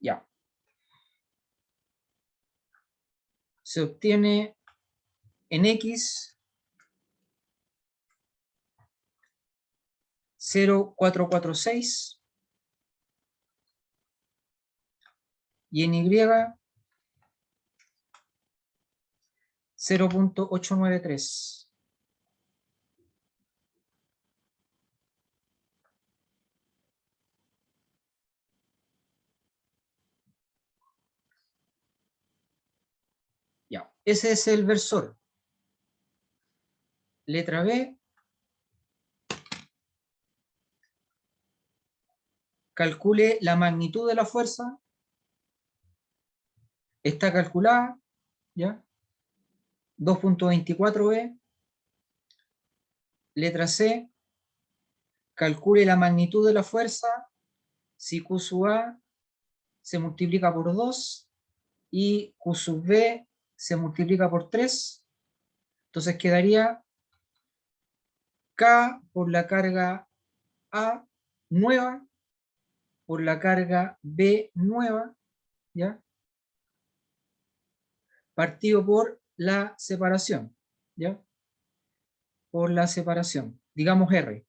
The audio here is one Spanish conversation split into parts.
Ya. Se obtiene en X 0,446 y en Y 0,893. Ya, ese es el versor. Letra B. Calcule la magnitud de la fuerza. Está calculada, ¿ya? 2.24B. Letra C. Calcule la magnitud de la fuerza si Q sub A se multiplica por 2 y Q sub B se multiplica por 3. Entonces quedaría K por la carga A nueva por la carga B nueva, ¿ya? Partido por la separación, ¿ya? Por la separación, digamos R.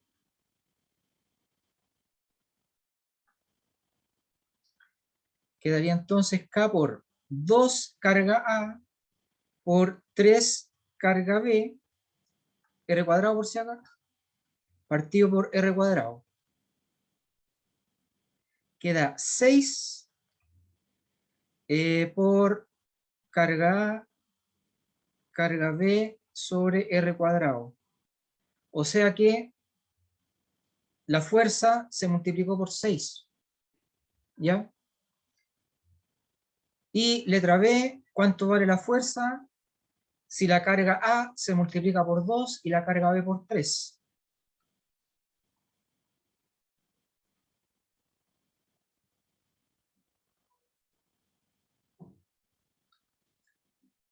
Quedaría entonces K por 2 carga A por 3 carga B, R cuadrado por si acaso, partido por R cuadrado. Queda 6 por carga A, carga B sobre R cuadrado. O sea que la fuerza se multiplicó por 6. ¿Ya? Y letra B, ¿cuánto vale la fuerza? Si la carga A se multiplica por 2 y la carga B por 3.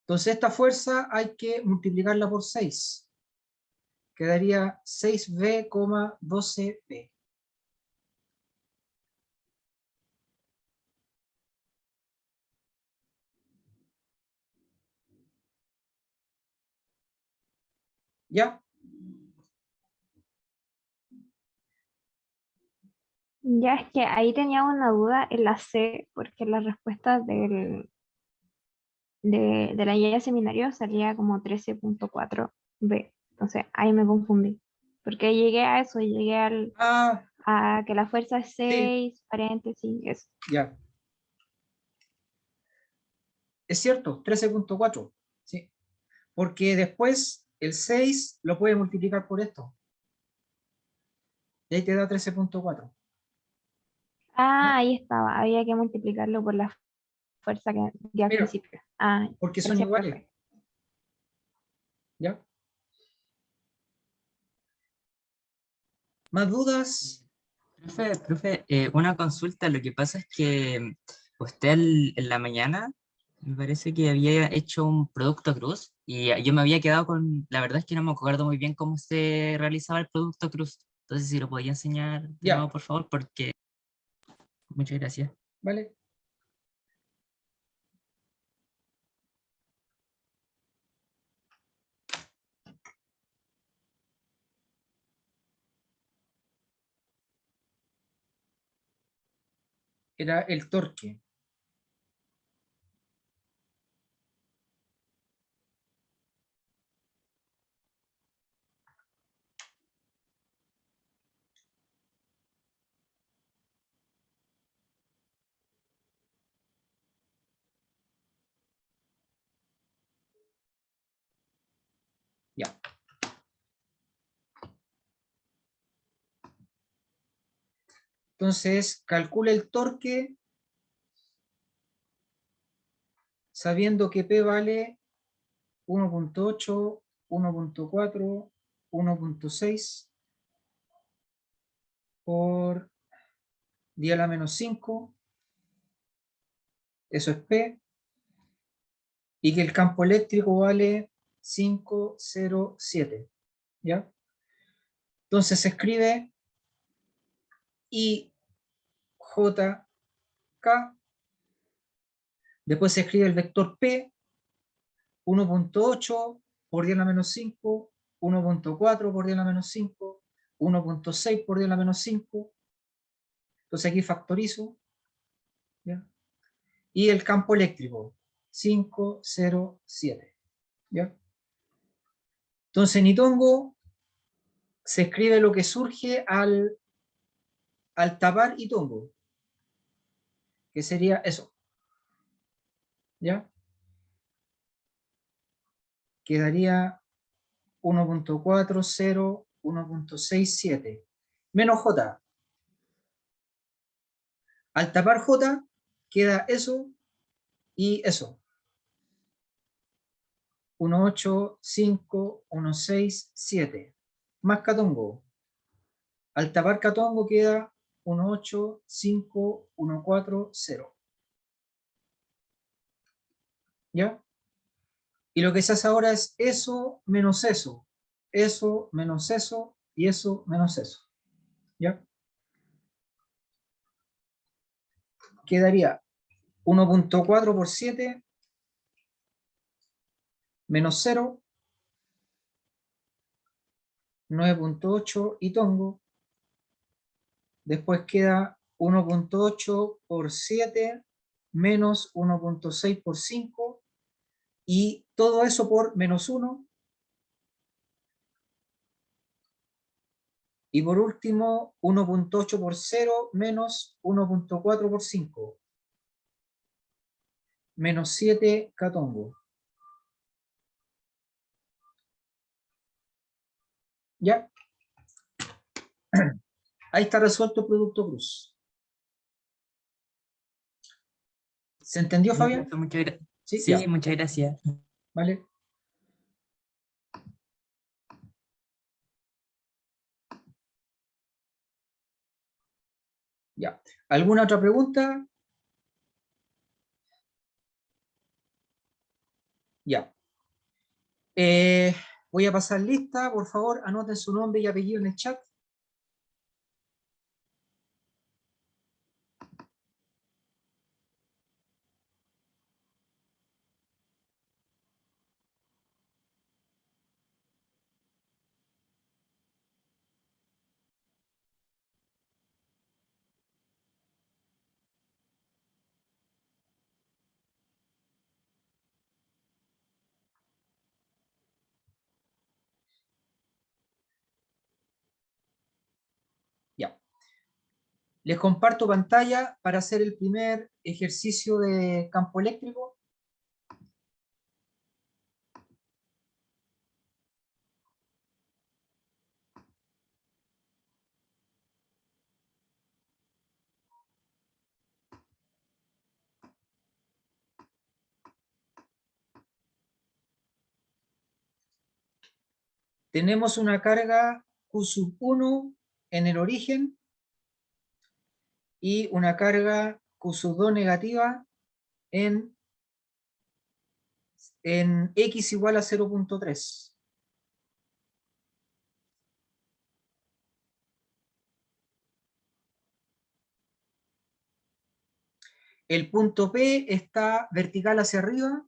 Entonces esta fuerza hay que multiplicarla por 6. Quedaría 6V, 12B. ¿Ya? Ya es que ahí tenía una duda en la C, porque la respuesta de la guía de seminario salía como 13.4B. Entonces ahí me confundí. Porque llegué a eso, llegué Ah, a que la fuerza es sí, 6 paréntesis, eso. ya. Es cierto, 13.4. Sí. Porque después el 6 lo puede multiplicar por esto. Y ahí te da 13.4. Ah, ¿Ya? ahí estaba, había que multiplicarlo por la fuerza que di al Mira, principio. Ah, porque son gracias, iguales. profe. ¿Ya? ¿Más dudas? Profe, una consulta. Lo que pasa es que usted en la mañana me parece que había hecho un producto cruz y yo me había quedado con, la verdad es que no me acuerdo muy bien cómo se realizaba el producto cruz. Entonces, si lo podía enseñar de nuevo, Ya, por favor, porque muchas gracias. ¿vale? Era el torque. Ya. Entonces, calcula el torque sabiendo que P vale 1.8, 1.4, 1.6 por 10 a la menos 5. Eso es P. Y que el campo eléctrico vale 507. ¿Ya? Entonces se escribe IJK Después se escribe el vector P, 1.8 por 10 a la menos 5, 1.4 por 10 a la menos 5, 1.6 por 10 a la menos 5. Entonces aquí factorizo. ¿Ya? Y el campo eléctrico, 5, 0, 7. ¿Ya? Entonces en Itongo se escribe lo que surge al tapar Itongo, que sería eso. ¿Ya? Quedaría 1.40, 1.67, menos J. Al tapar J, queda eso y eso. 1.8, 5, 1.6, 7. Más Catongo. Al tapar Catongo queda 1.8, 5, 1.4, 0. ¿Ya? Y lo que se hace ahora es eso menos eso. Eso menos eso y eso menos eso. ¿Ya? Quedaría 1.4 por 7 menos 0, 9.8 y tongo. Después queda 1.8 por 7 menos 1.6 por 5 y todo eso por menos 1. Y por último 1.8 por 0 menos 1.4 por 5. Menos 7 catongo. ¿Ya? Ahí está resuelto el producto cruz. ¿Se entendió, Fabián? Sí, Sí, ya. muchas gracias. ¿Vale? Ya. ¿Alguna otra pregunta? Ya. Voy a pasar lista. Por favor, anoten su nombre y apellido en el chat. Ya. Les comparto pantalla para hacer el primer ejercicio de campo eléctrico. Tenemos una carga Q1 en el origen y una carga Q2 negativa en X igual a 0.3. El punto P está vertical hacia arriba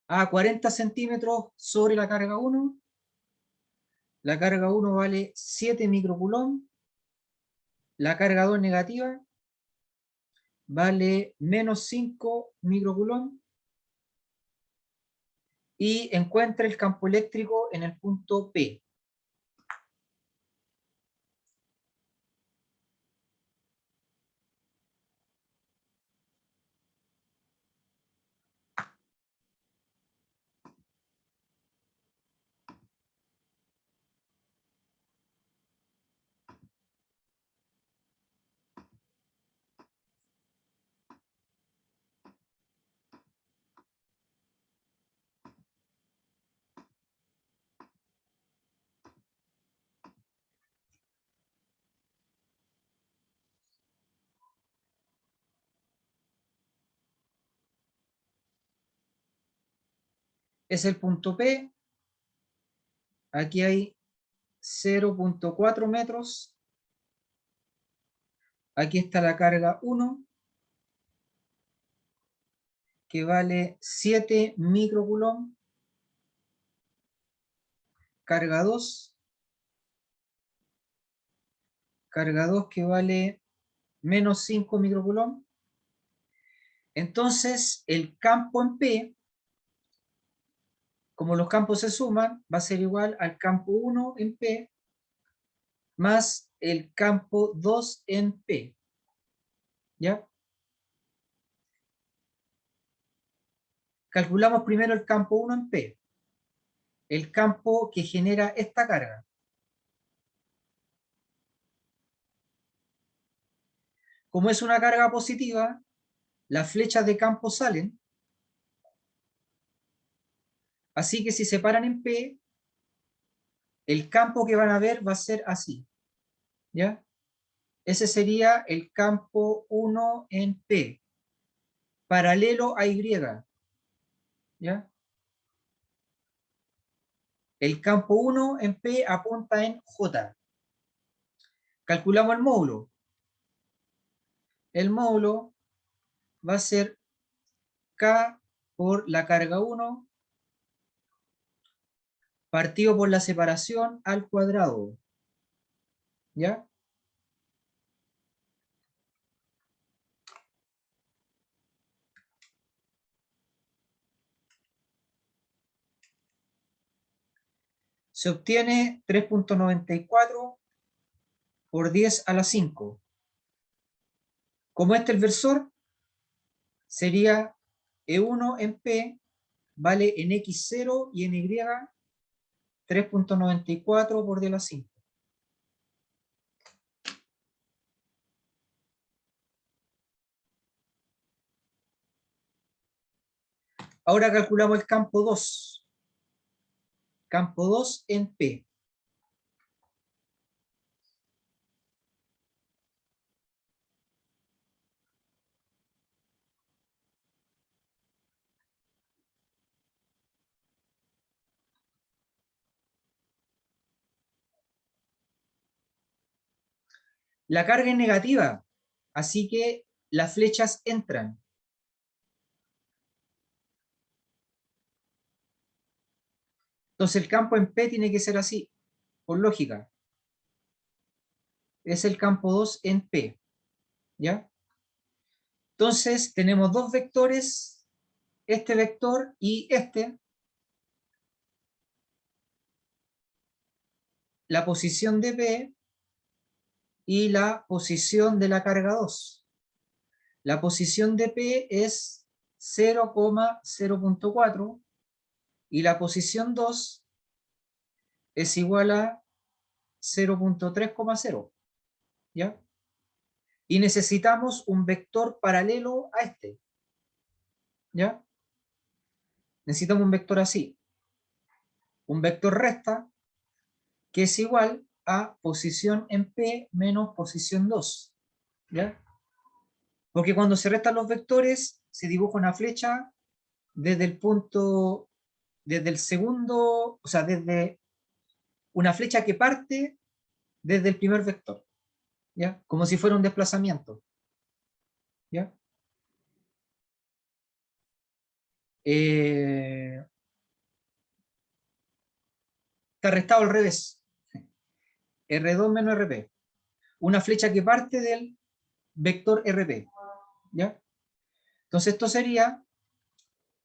a 40 centímetros sobre la carga 1. La carga 1 vale 7 microcoulomb. La carga 2 negativa vale menos 5 microcoulomb. Y encuentra el campo eléctrico en el punto P. Es el punto P. Aquí hay 0.4 metros. Aquí está la carga 1. que vale 7 microcoulomb, carga 2 que vale menos 5 microcoulomb. Entonces, el campo en P, como los campos se suman, va a ser igual al campo 1 en P más el campo 2 en P. ¿Ya? Calculamos primero el campo 1 en P, el campo que genera esta carga. Como es una carga positiva, las flechas de campo salen, así que si se paran en P, el campo que van a ver va a ser así, ¿ya? Ese sería el campo 1 en P, paralelo a Y, ¿ya? El campo 1 en P apunta en J. Calculamos el módulo. El módulo va a ser K por la carga 1 partido por la separación al cuadrado, ¿ya? Se obtiene 3.94 por 10 a la 5. Como este es el versor, sería E1 en P vale en X0 y en Y 3.94 por 10 a la 5. Ahora calculamos el campo 2. Campo 2 en P. La carga es negativa, así que las flechas entran. Entonces el campo en P tiene que ser así, por lógica. Es el campo 2 en P, ¿ya? Entonces tenemos dos vectores, este vector y este. La posición de P y la posición de la carga 2. La posición de P es 0,0.4 y la posición 2 es igual a 0.3,0, ¿ya? Y necesitamos un vector paralelo a este, ¿ya? Necesitamos un vector así. Un vector recta que es igual a posición en P menos posición 2, ¿ya? Porque cuando se restan los vectores, se dibuja una flecha desde el punto, desde el segundo, o sea, desde una flecha que parte desde el primer vector, ¿ya? Como si fuera un desplazamiento, ¿ya? Está restado al revés. R2 menos RP. Una flecha que parte del vector RP, ¿ya? Entonces esto sería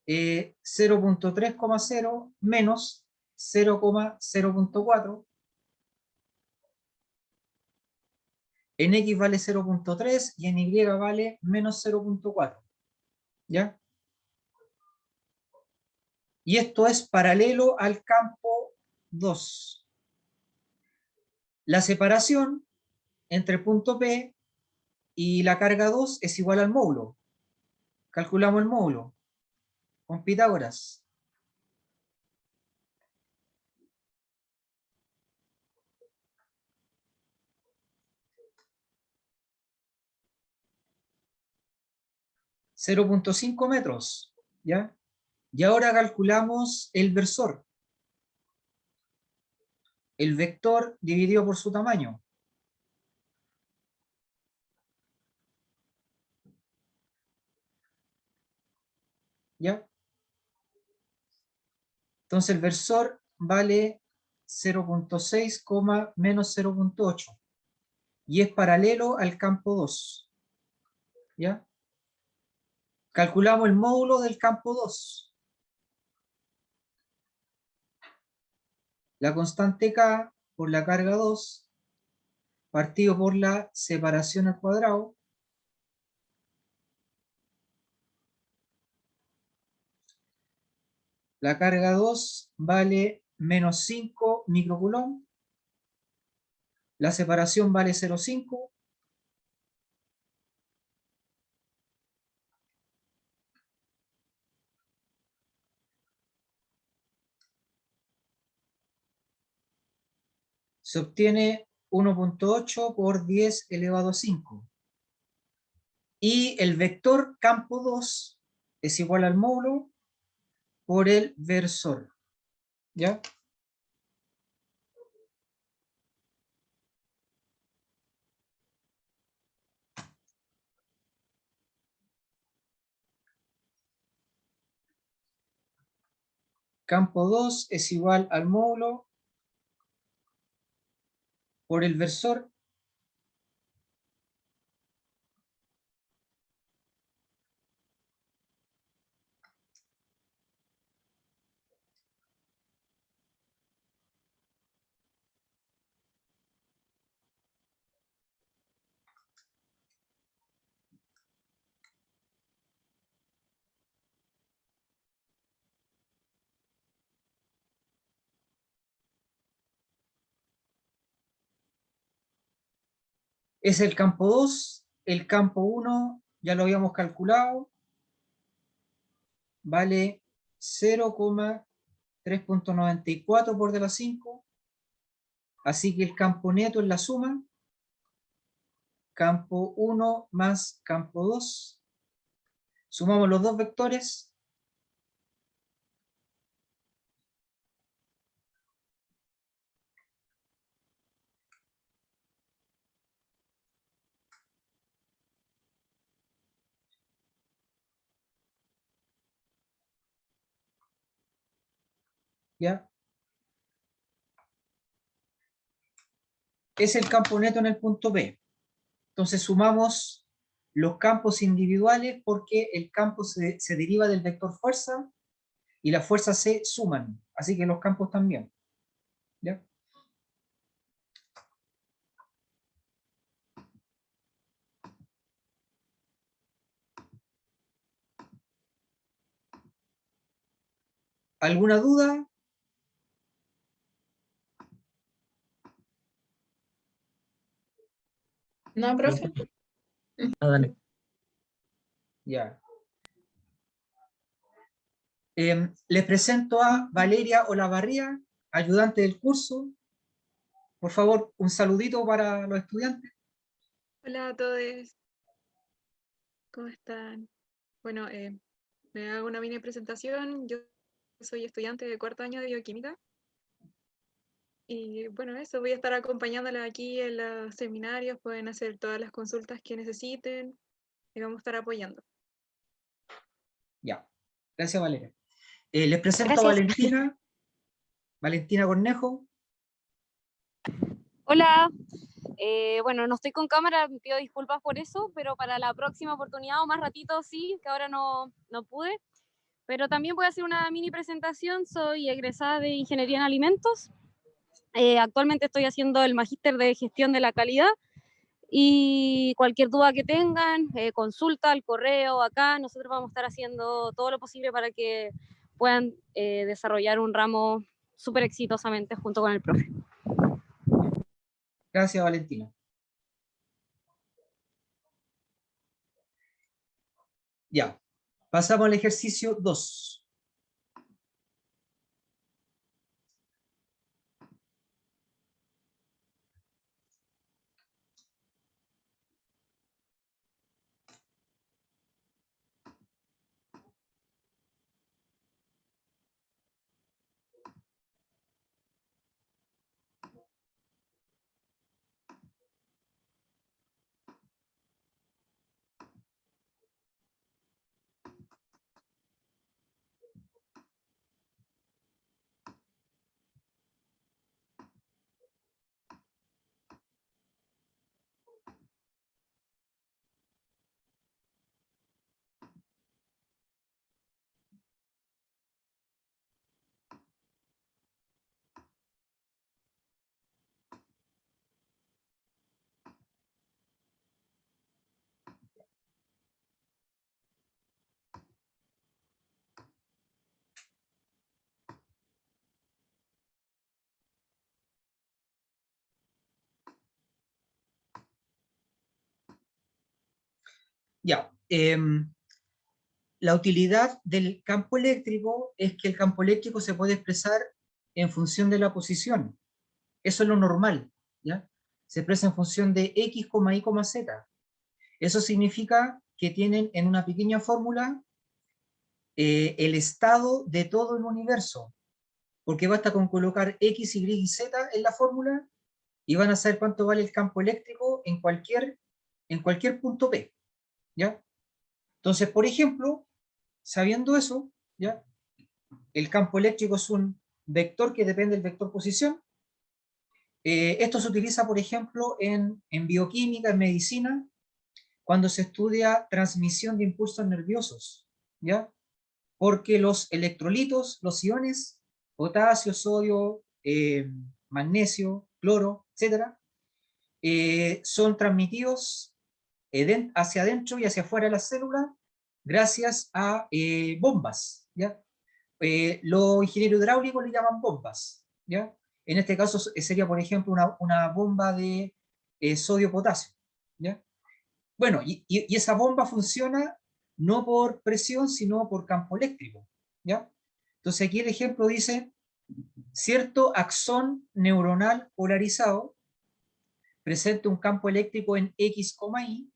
0.3,0 menos 0,0.4. En X vale 0.3 y en Y vale menos 0.4. ¿Ya? Y esto es paralelo al campo 2. La separación entre el punto P y la carga 2 es igual al módulo. Calculamos el módulo con Pitágoras. $0.5 metros, ¿ya? Y ahora calculamos el versor. El vector dividido por su tamaño. ¿Ya? Entonces el versor vale 0.6, menos 0.8 y es paralelo al campo 2. ¿Ya? Calculamos el módulo del campo 2. La constante K por la carga 2 partido por la separación al cuadrado la carga 2 vale menos 5 microcoulomb, la separación vale 0,5, se obtiene 1.8 por 10 elevado a 5. Y el vector campo 2 es igual al módulo por el versor. ¿Ya? Campo 2 es igual al módulo por el versor. Es el campo 2, el campo 1 ya lo habíamos calculado, vale 0,3.94 por de la 5, así que el campo neto es la suma, campo 1 más campo 2, sumamos los dos vectores, ¿ya? Es el campo neto en el punto P. Entonces sumamos los campos individuales porque el campo se deriva del vector fuerza y las fuerzas se suman, así que los campos también. ¿Ya? ¿Alguna duda? No, profe. Ah, dale. Ya. Les presento a Valeria Olavarría, ayudante del curso. Por favor, un saludito para los estudiantes. Hola a todos, ¿cómo están? Bueno, me hago una mini presentación. Yo soy estudiante de cuarto año de bioquímica. Y bueno, eso, voy a estar acompañándola aquí en los seminarios. Pueden hacer todas las consultas que necesiten y vamos a estar apoyando. Ya. Gracias, Valeria. Les presento a Gracias. Valentina. Valentina Cornejo. Hola, bueno, no estoy con cámara, pido disculpas por eso, pero para la próxima oportunidad o más ratito sí, que ahora no pude. Pero también voy a hacer una mini presentación, soy egresada de Ingeniería en Alimentos. Actualmente estoy haciendo el magíster de Gestión de la Calidad y cualquier duda que tengan, consulta al correo acá, nosotros vamos a estar haciendo todo lo posible para que puedan desarrollar un ramo súper exitosamente junto con el profe. Gracias, Valentina. Ya. Pasamos al ejercicio 2. Ya. La utilidad del campo eléctrico es que el campo eléctrico se puede expresar en función de la posición. Eso es lo normal, ¿ya? Se expresa en función de x, y, z. Eso significa que tienen en una pequeña fórmula el estado de todo el universo, porque basta con colocar x, y y z en la fórmula y van a saber cuánto vale el campo eléctrico en cualquier punto P, ¿ya? Entonces, por ejemplo, sabiendo eso, ¿ya? El campo eléctrico es un vector que depende del vector posición. Esto se utiliza, por ejemplo, en bioquímica, en medicina, cuando se estudia transmisión de impulsos nerviosos, ¿ya? Porque los electrolitos, los iones, potasio, sodio, magnesio, cloro, etcétera, son transmitidos hacia adentro y hacia afuera de la célula gracias a bombas, ¿ya? Los ingenieros hidráulicos le llaman bombas, ¿ya? En este caso sería, por ejemplo, una bomba de sodio-potasio, ¿ya? Bueno, y esa bomba funciona no por presión, sino por campo eléctrico, ¿ya? Entonces aquí el ejemplo dice, cierto axón neuronal polarizado presenta un campo eléctrico en X, Y,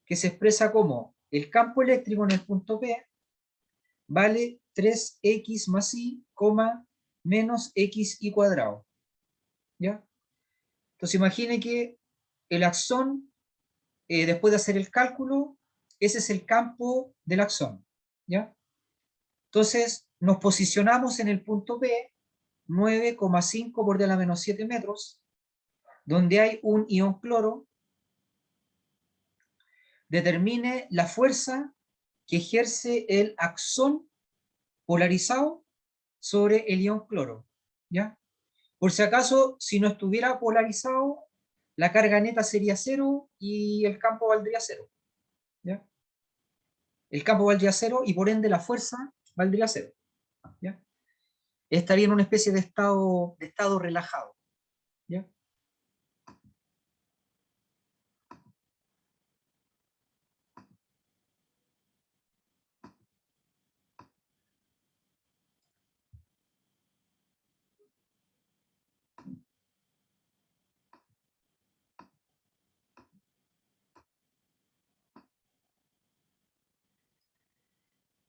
que se expresa como el campo eléctrico en el punto P vale 3x más y, menos xy cuadrado, ¿ya? Entonces imagine que el axón, después de hacer el cálculo, ese es el campo del axón, ¿ya? Entonces nos posicionamos en el punto P, 9,5 por 10⁻⁷ metros, donde hay un ion cloro. Determine la fuerza que ejerce el axón polarizado sobre el ion cloro, ¿ya? Por si acaso, si no estuviera polarizado, la carga neta sería 0 y el campo valdría 0, ¿ya? El campo valdría 0 y por ende la fuerza valdría 0, ¿ya? Estaría en una especie de estado relajado, ¿ya?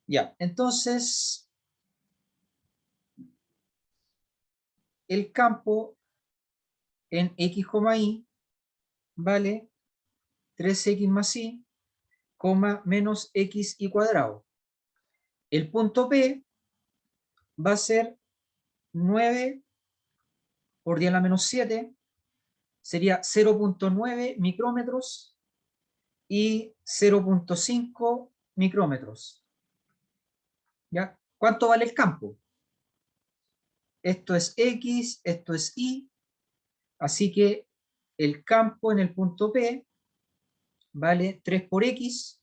Ya, entonces el campo en x, y vale 3x más y, menos xy cuadrado. El punto P va a ser 9 por 10⁻⁷, sería 0,9 micrómetros y 0,5 micrómetros. ¿Ya? ¿Cuánto vale el campo? Esto es X, esto es Y, así que el campo en el punto P vale 3 por X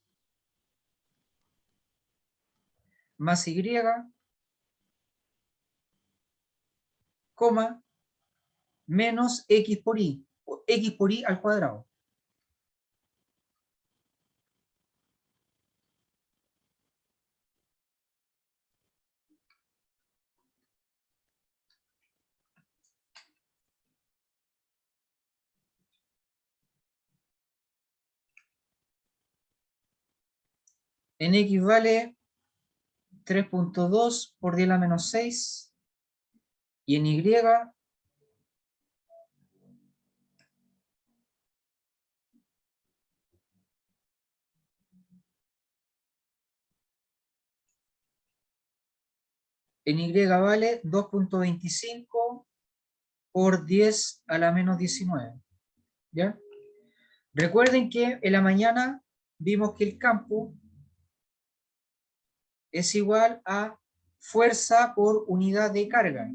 más Y, coma, menos X por Y, o X por Y al cuadrado. En X vale 3,2 por 10⁻⁶, y en Y vale 2,25 por 10⁻⁻⁹, ¿ya? Recuerden que en la mañana vimos que el campo es igual a fuerza por unidad de carga,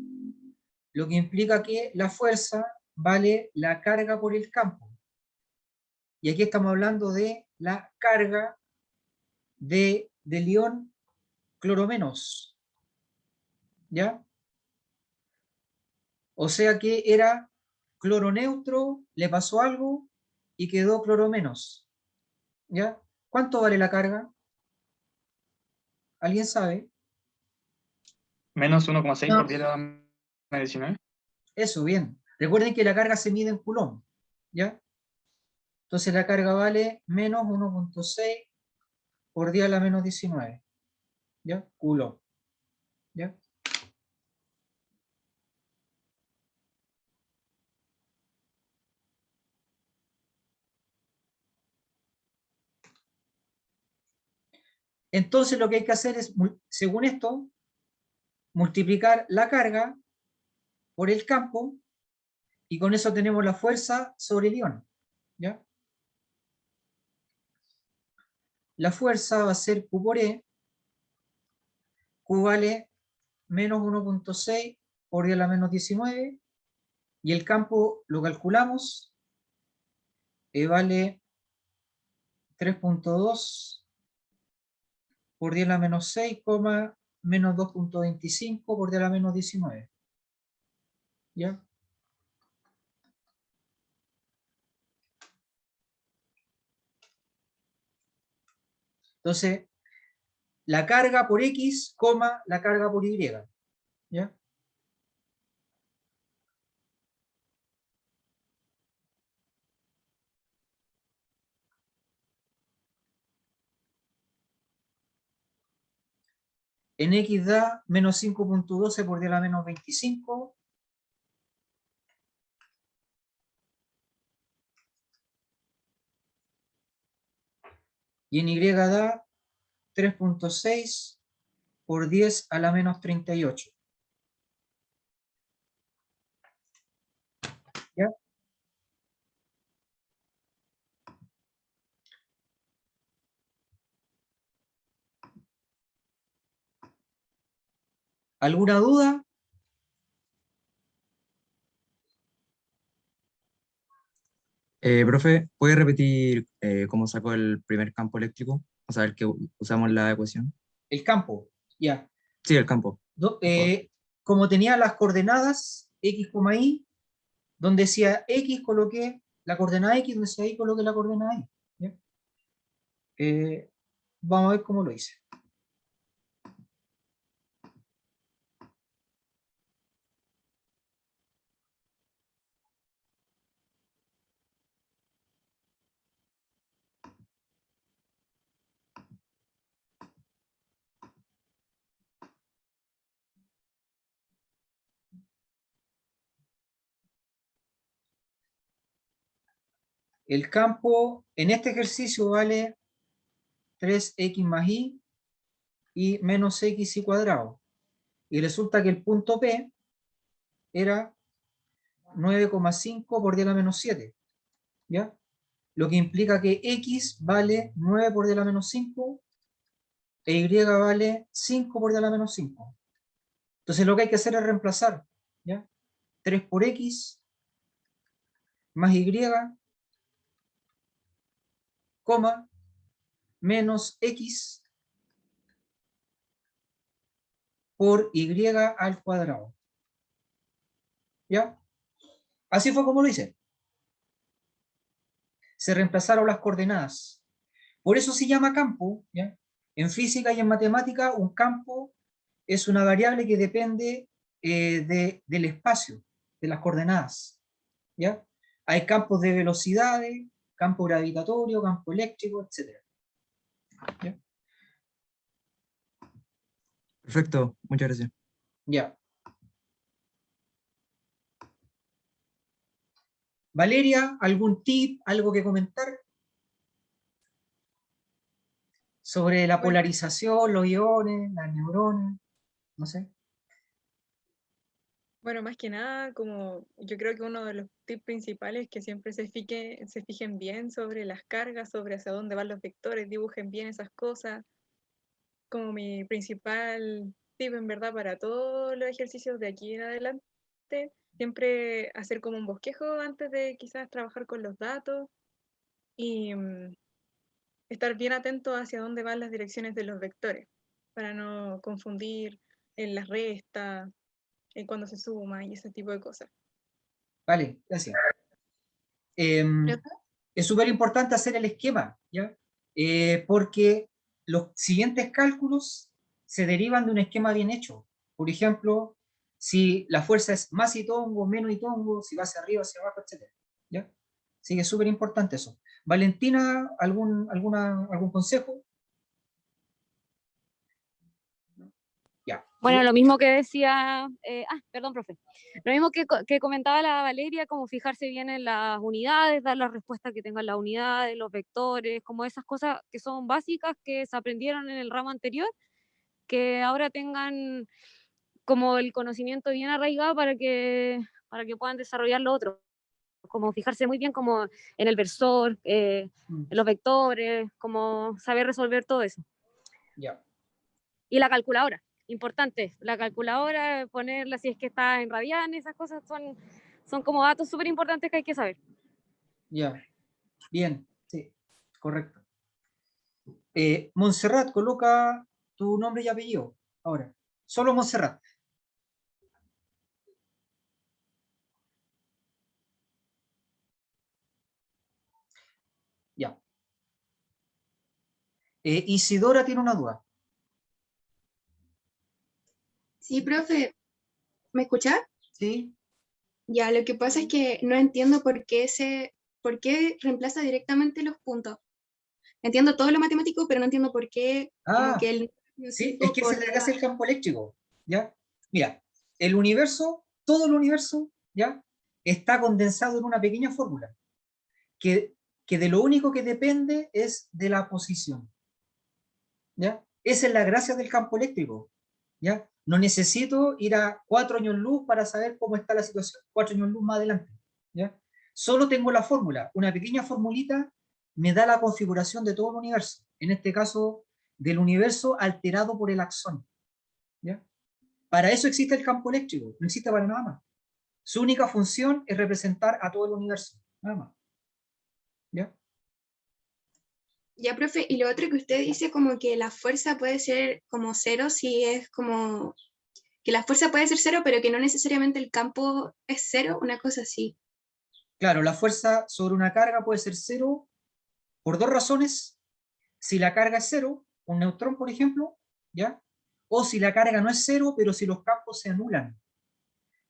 lo que implica que la fuerza vale la carga por el campo. Y aquí estamos hablando de la carga del ion cloro menos, ¿ya? O sea que era cloro neutro, le pasó algo y quedó cloro menos, ¿ya? ¿Cuánto vale la carga? ¿Alguien sabe? Menos 1,6 No. por 10 a la menos 19. Eso, bien. Recuerden que la carga se mide en coulomb, ¿ya? Entonces la carga vale menos 1,6 por 10 a la menos 19, ¿ya? Coulomb, ¿ya? Entonces lo que hay que hacer es, según esto, multiplicar la carga por el campo y con eso tenemos la fuerza sobre el ion, ¿ya? La fuerza va a ser Q por E. Q vale menos 1,6 por 10 a la menos 19 y el campo lo calculamos, vale 3,2 por 10 a la menos 6, menos 2,25 por 10 a la menos 19. ¿Ya? Entonces, la carga por X, la carga por Y. ¿Ya? En X da menos 5,12 por 10 a la menos 25. Y en Y da 3,6 por 10 a la menos 38. ¿Ya? ¿Alguna duda? Profe, ¿puede repetir cómo sacó el primer campo eléctrico? O sea, el que usamos la ecuación. El campo. Ya. Sí, el campo. Como tenía las coordenadas X, Y, donde decía X coloqué la coordenada X, donde decía Y coloqué la coordenada Y. ¿Ya? Vamos a ver cómo lo hice. El campo en este ejercicio vale 3x más y menos x y cuadrado. Y resulta que el punto P era 9,5 por 10 a la menos 7. ¿Ya? Lo que implica que x vale 9 por 10 a la menos 5 e y vale 5 por 10 a la menos 5. Entonces lo que hay que hacer es reemplazar. ¿Ya? 3 por x más y, coma, menos x por y al cuadrado. ¿Ya? Así fue como lo hice. Se reemplazaron las coordenadas. Por eso se llama campo. ¿Ya? En física y en matemática, un campo es una variable que depende del espacio, de las coordenadas. ¿Ya? Hay campos de velocidades, campo gravitatorio, campo eléctrico, etc. ¿Ya? Perfecto, muchas gracias. Ya. Valeria, ¿algún tip, algo que comentar? Sobre la Bueno, polarización, los iones, las neuronas, no sé. bueno, más que nada, como yo creo que uno de los tips principales es que siempre se fijen bien sobre las cargas, sobre hacia dónde van los vectores, dibujen bien esas cosas. Como mi principal tip en verdad para todos los ejercicios de aquí en adelante, siempre hacer como un bosquejo antes de quizás trabajar con los datos y estar bien atento hacia dónde van las direcciones de los vectores, para no confundir en las restas, en cuando se suma y ese tipo de cosas. Vale, gracias. Es súper importante hacer el esquema, ¿ya? porque los siguientes cálculos se derivan de un esquema bien hecho. Por ejemplo, si la fuerza es más Itongo, menos Itongo, si va hacia arriba, hacia abajo, etc. ¿Ya? Así que es súper importante eso. Valentina, ¿algún consejo? Ya. Bueno, lo mismo que decía, perdón, profe. Lo mismo que comentaba la Valeria, como fijarse bien en las unidades, dar la respuesta que tengan las unidades, los vectores, como esas cosas que son básicas que se aprendieron en el ramo anterior, que ahora tengan como el conocimiento bien arraigado para que puedan desarrollar lo otro. Como fijarse muy bien como en el versor, en los vectores, como saber resolver todo eso. Ya. Y la calculadora, importante, la calculadora, ponerla si es que está en radianes, esas cosas son como datos súper importantes que hay que saber. Ya. Bien, sí, correcto. Montserrat, coloca tu nombre y apellido. Ahora, solo Montserrat. Ya. Isidora tiene una duda. Sí, profe, ¿me escucha? ¿Sí? Ya, lo que pasa es que no entiendo por qué reemplaza directamente los puntos. Entiendo todo lo matemático, pero no entiendo por qué, como Ah, que el sí, es 5 que esa por es la gracia del campo eléctrico, ¿ya? Mira, el universo, todo el universo, ¿ya? Está condensado en una pequeña fórmula, que, que de lo único que depende es de la posición, ¿ya? Esa es la gracia del campo eléctrico, ¿ya? No necesito ir a 4 años luz para saber cómo está la situación 4 años luz más adelante, ¿ya? Solo tengo la fórmula, una pequeña formulita me da la configuración de todo el universo, en este caso del universo alterado por el axón, ¿ya? Para eso existe el campo eléctrico, no existe para nada más. Su única función es representar a todo el universo, nada más, ¿ya? Ya, profe, y lo otro que usted dice como que la fuerza puede ser como cero, si es como que la fuerza puede ser cero, pero que no necesariamente el campo es cero, una cosa así. Claro, la fuerza sobre una carga puede ser cero por dos razones. Si la carga es cero, un neutrón, por ejemplo, ¿ya? O si la carga no es cero, pero si los campos se anulan.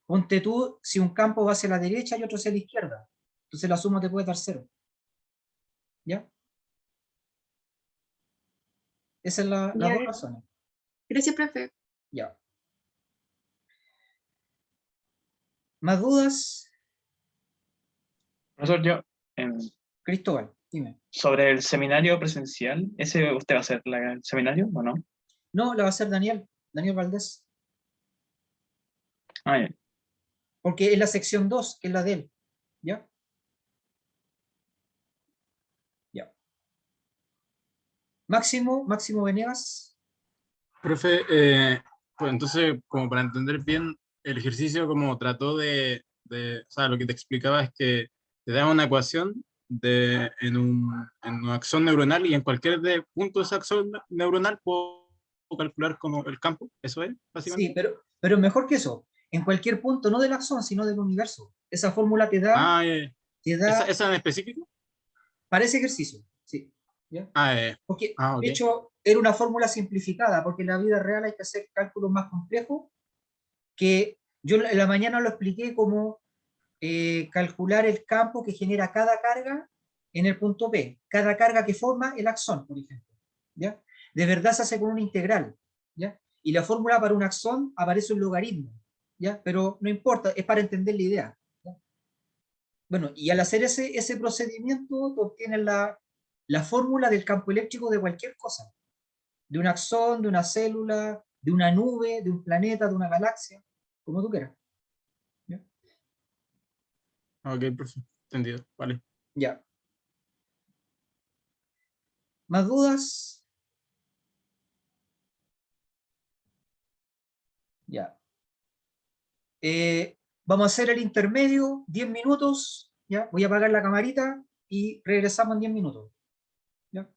Ponte tú, si un campo va hacia la derecha y otro hacia la izquierda. Entonces la suma te puede dar cero. ¿Ya? Esas son las Ya, dos razones. gracias, profe. Ya. ¿Más dudas? Profesor, yo, Cristóbal, dime. sobre el seminario presencial, ¿ese usted va a hacer el seminario o no? No, la va a hacer Daniel, Daniel Valdés. Ah, ya. Porque es la sección 2, que es la de él. ¿Ya? Ya. Máximo Venegas. Profe, pues entonces, como para entender bien, el ejercicio como trató o sea, lo que te explicaba es que te da una ecuación en un axón neuronal y en cualquier punto de ese axón neuronal puedo calcular como el campo, eso es, Sí, básicamente. pero mejor que eso. En cualquier punto, no del axón, sino del universo. Esa fórmula Ah, te ¿esa, da esa en específico? para ese ejercicio. Sí. ¿Ya? Ah, Porque, ok. de hecho, era una fórmula simplificada, porque en la vida real hay que hacer cálculos más complejos, que yo en la mañana lo expliqué como calcular el campo que genera cada carga en el punto P, cada carga que forma el axón, por ejemplo. ¿Ya? De verdad se hace con una integral, ¿ya? Y la fórmula para un axón aparece un logaritmo, ¿ya? Pero no importa, es para entender la idea. ¿Ya? Bueno, y al hacer ese procedimiento, tú obtienes la fórmula del campo eléctrico de cualquier cosa, de un axón, de una célula, de una nube, de un planeta, de una galaxia, como tú quieras. ¿Ya? Ok, profe, entendido, vale. Ya. ¿Más dudas? Ya. Vamos a hacer el intermedio, 10 minutos, ¿ya? Voy a apagar la camarita y regresamos en 10 minutos. ¿Ya?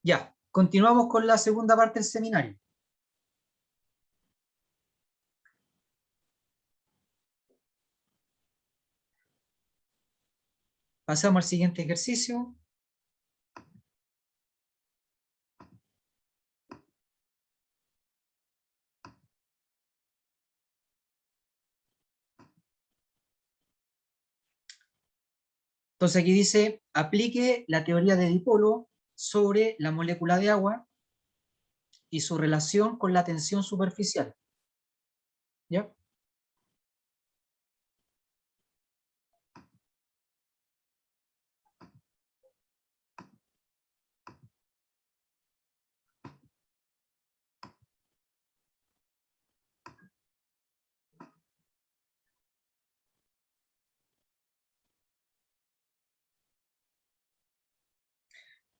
Ya, continuamos con la segunda parte del seminario. Pasamos al siguiente ejercicio. Entonces aquí dice, aplique la teoría de dipolo sobre la molécula de agua y su relación con la tensión superficial. ¿Ya?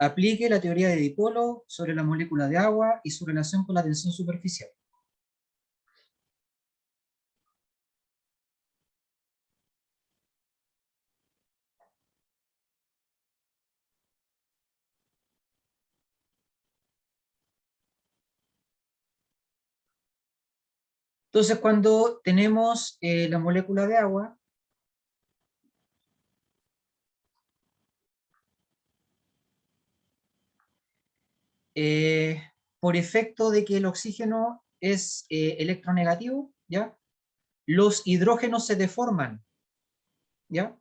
Aplique la teoría de dipolo sobre la molécula de agua y su relación con la tensión superficial. Entonces, cuando tenemos la molécula de agua, por efecto de que el oxígeno es electronegativo, ¿ya? Los hidrógenos se deforman, ¿ya?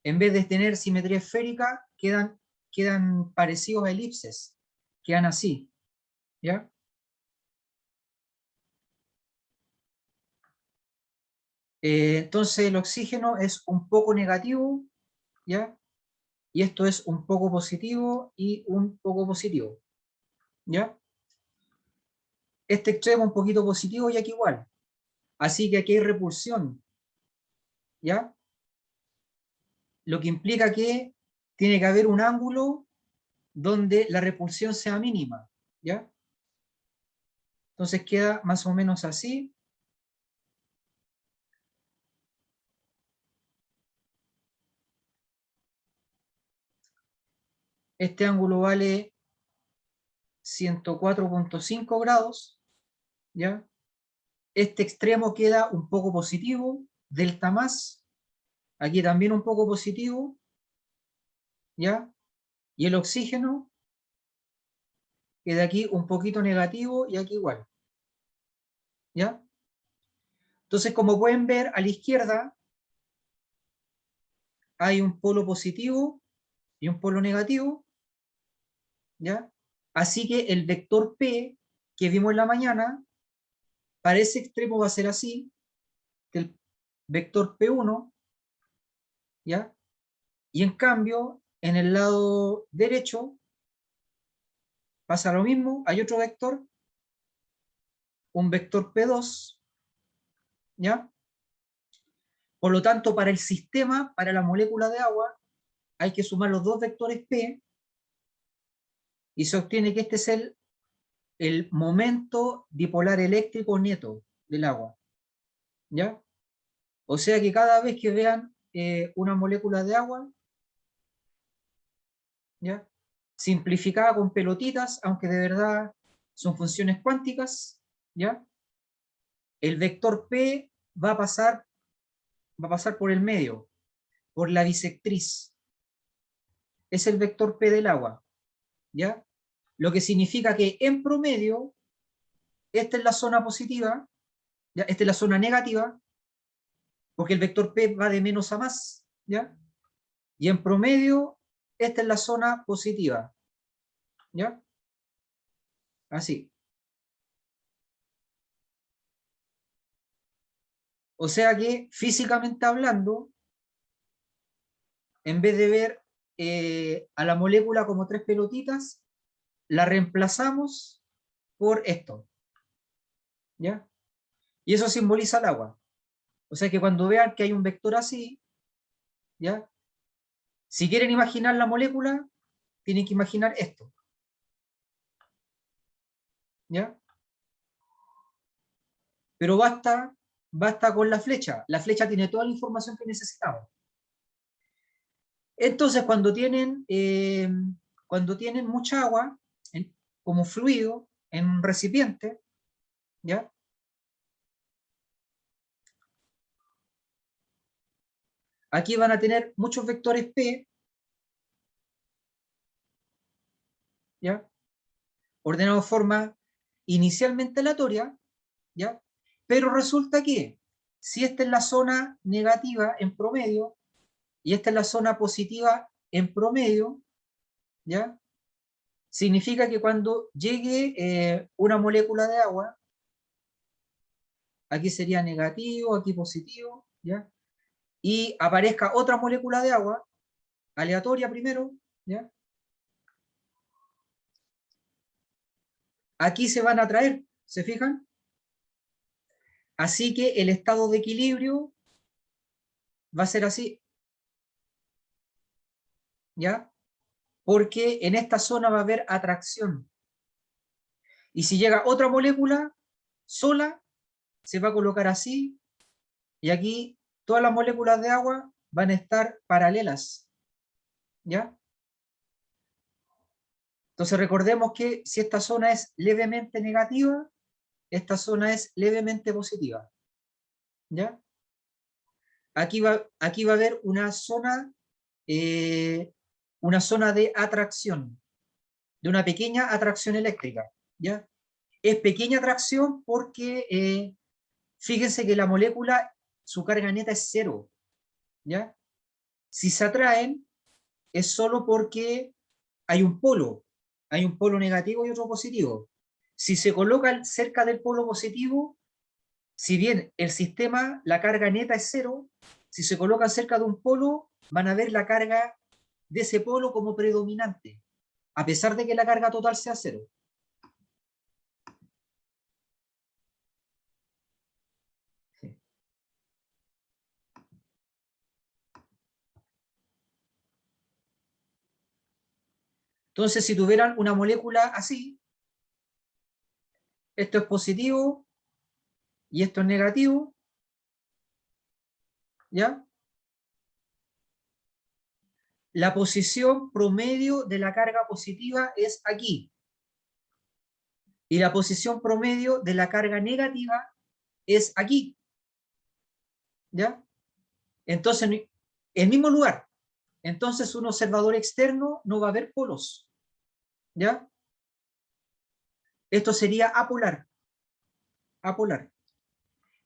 En vez de tener simetría esférica, quedan parecidos a elipses, quedan así, ¿ya? Entonces el oxígeno es un poco negativo, ¿ya? Y esto es un poco positivo y un poco positivo, ¿ya? Este extremo un poquito positivo y aquí igual. Así que aquí hay repulsión, ¿ya? Lo que implica que tiene que haber un ángulo donde la repulsión sea mínima, ¿ya? Entonces queda más o menos así. Este ángulo vale 104.5 grados, ¿ya? Este extremo queda un poco positivo, delta más, aquí también un poco positivo, ¿ya? Y el oxígeno queda aquí un poquito negativo y aquí igual, ¿ya? Entonces, como pueden ver, a la izquierda hay un polo positivo y un polo negativo, ¿ya? Así que el vector P que vimos en la mañana, para ese extremo va a ser así, que el vector P1, ¿ya? Y en cambio, en el lado derecho, pasa lo mismo, hay otro vector, un vector P2, ¿ya? Por lo tanto, para el sistema, para la molécula de agua, hay que sumar los dos vectores P, y se obtiene que este es el momento dipolar eléctrico neto del agua, ¿ya? O sea que cada vez que vean una molécula de agua, ¿ya? Simplificada con pelotitas, aunque de verdad son funciones cuánticas, ¿ya? El vector P va a pasar por el medio, por la bisectriz. Es el vector P del agua, ¿ya? Lo que significa que en promedio, esta es la zona positiva, ¿ya? Esta es la zona negativa, porque el vector P va de menos a más, ¿ya? Y en promedio, esta es la zona positiva, ¿ya? Así. O sea que, físicamente hablando, en vez de ver a la molécula como tres pelotitas, la reemplazamos por esto, ¿ya? Y eso simboliza el agua. O sea que cuando vean que hay un vector así, ¿ya? Si quieren imaginar la molécula, tienen que imaginar esto, ¿ya? Pero basta con la flecha. La flecha tiene toda la información que necesitamos. Entonces, cuando tienen mucha agua, como fluido en un recipiente, ¿ya? Aquí van a tener muchos vectores P, ¿ya? Ordenados de forma inicialmente aleatoria, ¿ya? Pero resulta que si esta es la zona negativa en promedio y esta es la zona positiva en promedio, ¿ya? Significa que cuando llegue una molécula de agua, aquí sería negativo, aquí positivo, ¿ya? Y aparezca otra molécula de agua, aleatoria primero, ¿ya? Aquí se van a atraer, ¿se fijan? Así que el estado de equilibrio va a ser así, ¿ya? Porque en esta zona va a haber atracción. Y si llega otra molécula sola, se va a colocar así, y aquí todas las moléculas de agua van a estar paralelas, ¿ya? Entonces recordemos que si esta zona es levemente negativa, esta zona es levemente positiva, ¿ya? Aquí va a haber una zona de atracción, de una pequeña atracción eléctrica, ¿ya? Es pequeña atracción porque fíjense que la molécula, su carga neta es 0, ¿ya? Si se atraen, es solo porque hay un polo negativo y otro positivo. Si se colocan cerca del polo positivo, si bien el sistema, la carga neta es 0, si se colocan cerca de un polo, van a ver la carga de ese polo como predominante, a pesar de que la carga total sea 0. Sí. Entonces, si tuvieran una molécula así, esto es positivo y esto es negativo, ¿ya? La posición promedio de la carga positiva es aquí. Y la posición promedio de la carga negativa es aquí. ¿Ya? Entonces, en el mismo lugar. Entonces, un observador externo no va a ver polos. ¿Ya? Esto sería apolar. Apolar.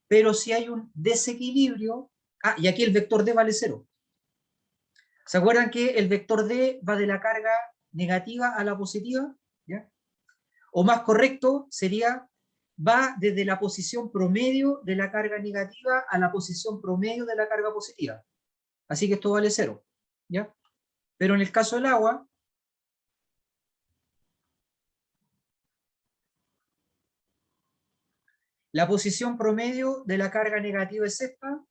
Pero si hay un desequilibrio... Ah, y aquí el vector D vale 0. ¿Se acuerdan que el vector D va de la carga negativa a la positiva? ¿Ya? O más correcto sería, va desde la posición promedio de la carga negativa a la posición promedio de la carga positiva. Así que esto vale 0. ¿Ya? Pero en el caso del agua, la posición promedio de la carga negativa es esta,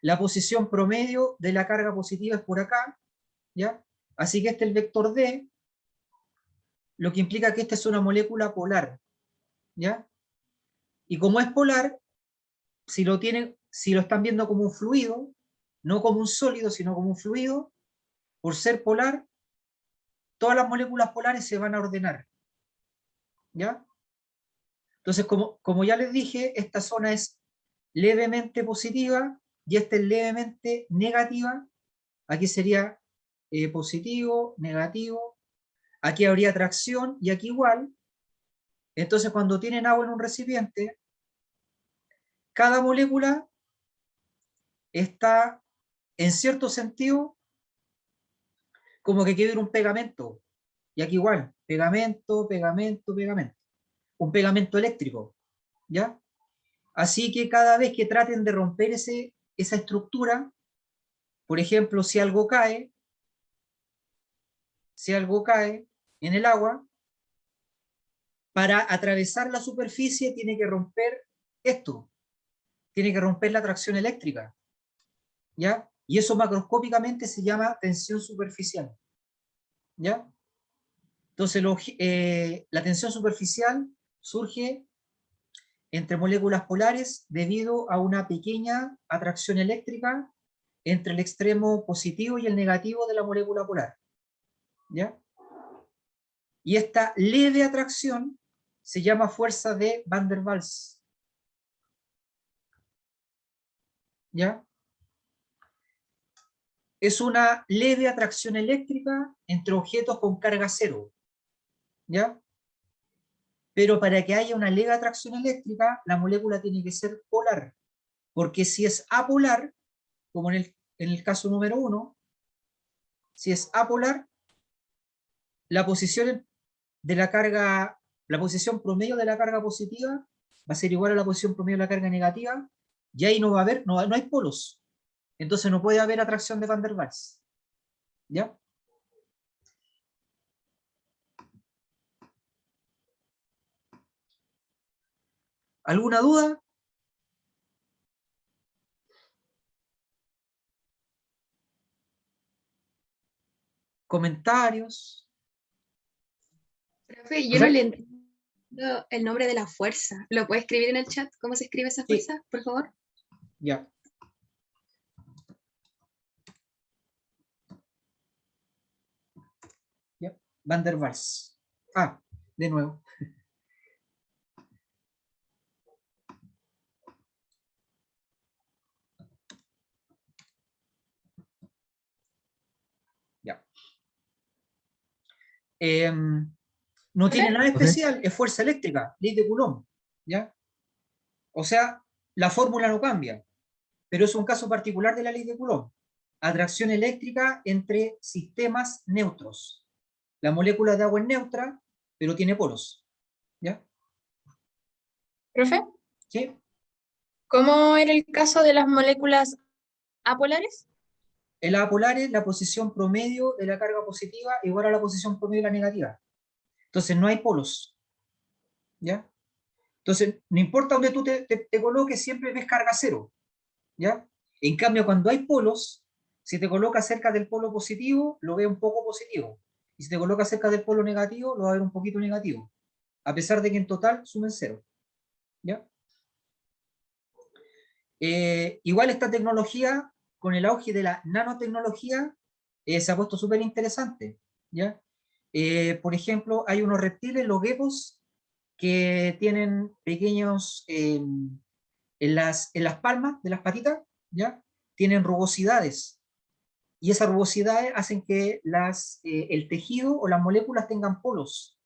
la posición promedio de la carga positiva es por acá, ¿ya? Así que este es el vector D, lo que implica que esta es una molécula polar, ¿ya? Y como es polar, si lo están viendo como un fluido, no como un sólido, sino como un fluido, por ser polar, todas las moléculas polares se van a ordenar, ¿ya? Entonces, como ya les dije, esta zona es levemente positiva y esta es levemente negativa. Aquí sería positivo, negativo. Aquí habría atracción y aquí igual. Entonces, cuando tienen agua en un recipiente, cada molécula está, en cierto sentido, como que quiere un pegamento. Y aquí igual, pegamento, pegamento, pegamento. Un pegamento eléctrico, ¿ya? Así que cada vez que traten de romper esa estructura, por ejemplo, si algo cae en el agua, para atravesar la superficie tiene que romper esto, tiene que romper la atracción eléctrica, ¿ya? Y eso macroscópicamente se llama tensión superficial, ¿ya? Entonces, la tensión superficial surge entre moléculas polares debido a una pequeña atracción eléctrica entre el extremo positivo y el negativo de la molécula polar, ¿ya? Y esta leve atracción se llama fuerza de Van der Waals. ¿Ya? Es una leve atracción eléctrica entre objetos con carga cero. ¿Ya? Pero para que haya una leve atracción eléctrica, la molécula tiene que ser polar. Porque si es apolar, como en el caso número 1, si es apolar, la posición de la carga, la posición promedio de la carga positiva va a ser igual a la posición promedio de la carga negativa, y ahí no va a haber, no hay polos. Entonces no puede haber atracción de Van der Waals. ¿Ya? ¿Alguna duda? ¿Comentarios? Profe, yo no le entiendo el nombre de la fuerza. ¿Lo puede escribir en el chat? ¿Cómo se escribe esa Sí. fuerza, por favor? Ya. Ya. Van der Waals. Ah, de nuevo. Ya. No tiene nada especial, es fuerza eléctrica, ley de Coulomb. ¿Ya? O sea, la fórmula no cambia, pero es un caso particular de la ley de Coulomb. Atracción eléctrica entre sistemas neutros. La molécula de agua es neutra, pero tiene polos. ¿Ya? Profe, ¿Sí? ¿cómo era el caso de las moléculas apolares? En la apolar es la posición promedio de la carga positiva igual a la posición promedio de la negativa. Entonces no hay polos. ¿Ya? Entonces, no importa dónde tú te coloques, siempre ves carga cero. ¿Ya? En cambio, cuando hay polos, si te colocas cerca del polo positivo, lo ves un poco positivo. Y si te colocas cerca del polo negativo, lo va a ver un poquito negativo. A pesar de que en total sumen cero. ¿Ya? Igual esta tecnología, con el auge de la nanotecnología, se ha puesto súper interesante. ¿Ya? Por ejemplo, hay unos reptiles, los geckos, que tienen pequeños, en las palmas de las patitas, ¿ya? Tienen rugosidades. Y esas rugosidades hacen que el tejido o las moléculas tengan polos.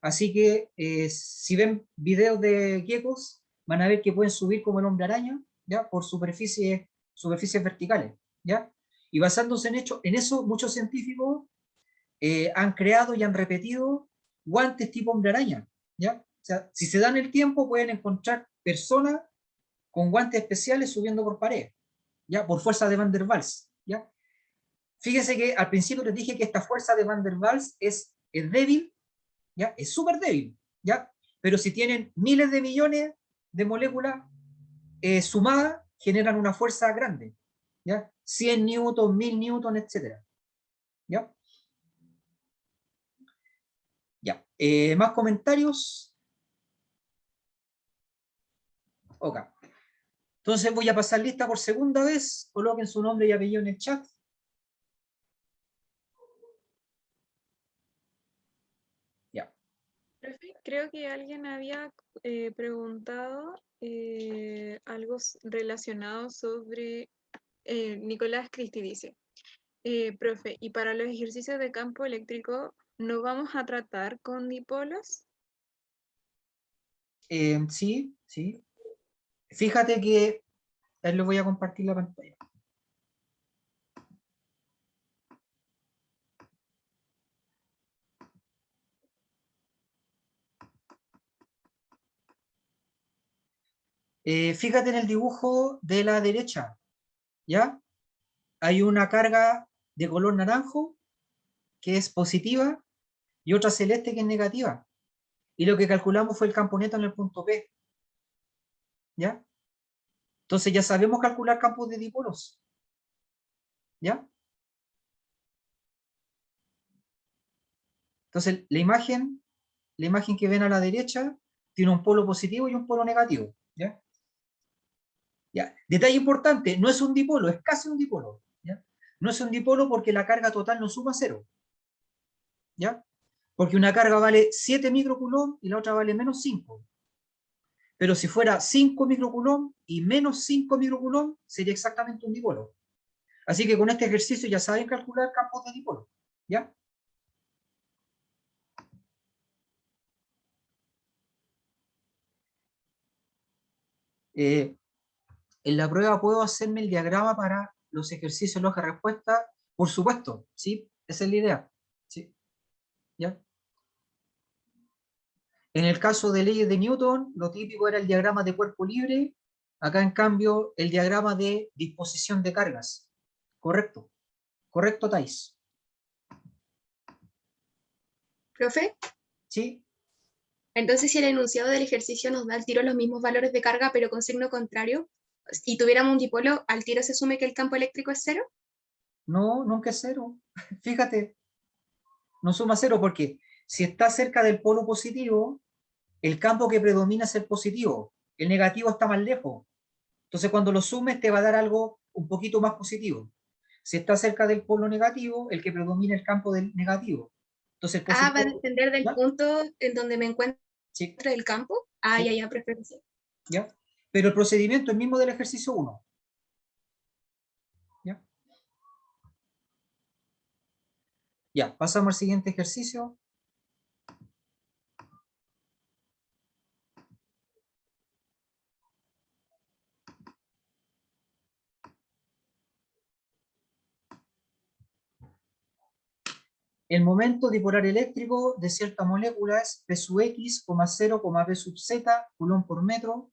Así que si ven videos de geckos, van a ver que pueden subir como el hombre araña, ¿ya? Por superficies verticales, ¿ya? Y basándose en eso, muchos científicos han creado y han repetido guantes tipo hombre araña, ¿ya? O sea, si se dan el tiempo, pueden encontrar personas con guantes especiales subiendo por pared, ¿ya? Por fuerza de Van der Waals, ¿ya? Fíjense que al principio les dije que esta fuerza de Van der Waals es débil, ¿ya? Es súper débil, ¿ya? Pero si tienen miles de millones de moléculas sumadas, generan una fuerza grande, ¿ya? 100 newtons, 1000 newtons, etc. ¿Ya? Ya. ¿Más comentarios? Ok. Entonces voy a pasar lista por segunda vez. Coloquen su nombre y apellido en el chat. Ya. Profe, creo que alguien había preguntado algo relacionado sobre Nicolás Cristi dice, profe, ¿y para los ejercicios de campo eléctrico no vamos a tratar con dipolos? Sí, sí. Fíjate que les voy a compartir la pantalla. Fíjate en el dibujo de la derecha, ¿ya? Hay una carga de color naranjo que es positiva y otra celeste que es negativa. Y lo que calculamos fue el campo neto en el punto P, ¿ya? Entonces ya sabemos calcular campos de dipolos, ¿ya? Entonces la imagen que ven a la derecha tiene un polo positivo y un polo negativo, ¿ya? Ya. Detalle importante, no es un dipolo, es casi un dipolo, ¿ya? No es un dipolo porque la carga total no suma cero, ¿ya? Porque una carga vale 7 microcoulomb y la otra vale menos 5. Pero si fuera 5 microcoulomb y menos 5 microcoulomb, sería exactamente un dipolo. Así que con este ejercicio ya saben calcular campos de dipolo. ¿Ya? En la prueba puedo hacerme el diagrama para los ejercicios de hoja de respuesta. Por supuesto, ¿sí? Esa es la idea. ¿Sí? ¿Ya? En el caso de leyes de Newton, lo típico era el diagrama de cuerpo libre. Acá, en cambio, el diagrama de disposición de cargas. Correcto. Correcto, Thais. ¿Profe? ¿Sí? Entonces, si el enunciado del ejercicio nos da al tiro los mismos valores de carga, pero con signo contrario, y tuviéramos un dipolo, ¿al tiro se asume que el campo eléctrico es cero? No, nunca es cero. Fíjate, no suma cero porque si está cerca del polo positivo, el campo que predomina es el positivo. El negativo está más lejos. Entonces, cuando lo sumes, te va a dar algo un poquito más positivo. Si está cerca del polo negativo, el que predomina es el campo del negativo. Entonces, el Ah, va a positivo. depender del ¿Ya? punto en donde me encuentro Sí, del campo. Ah, sí, ya, preferencia. ¿ya? Pero el procedimiento es el mismo del ejercicio 1. ¿Ya? Ya, pasamos al siguiente ejercicio. El momento dipolar eléctrico de cierta molécula es P sub x, 0, P sub z, coulomb por metro,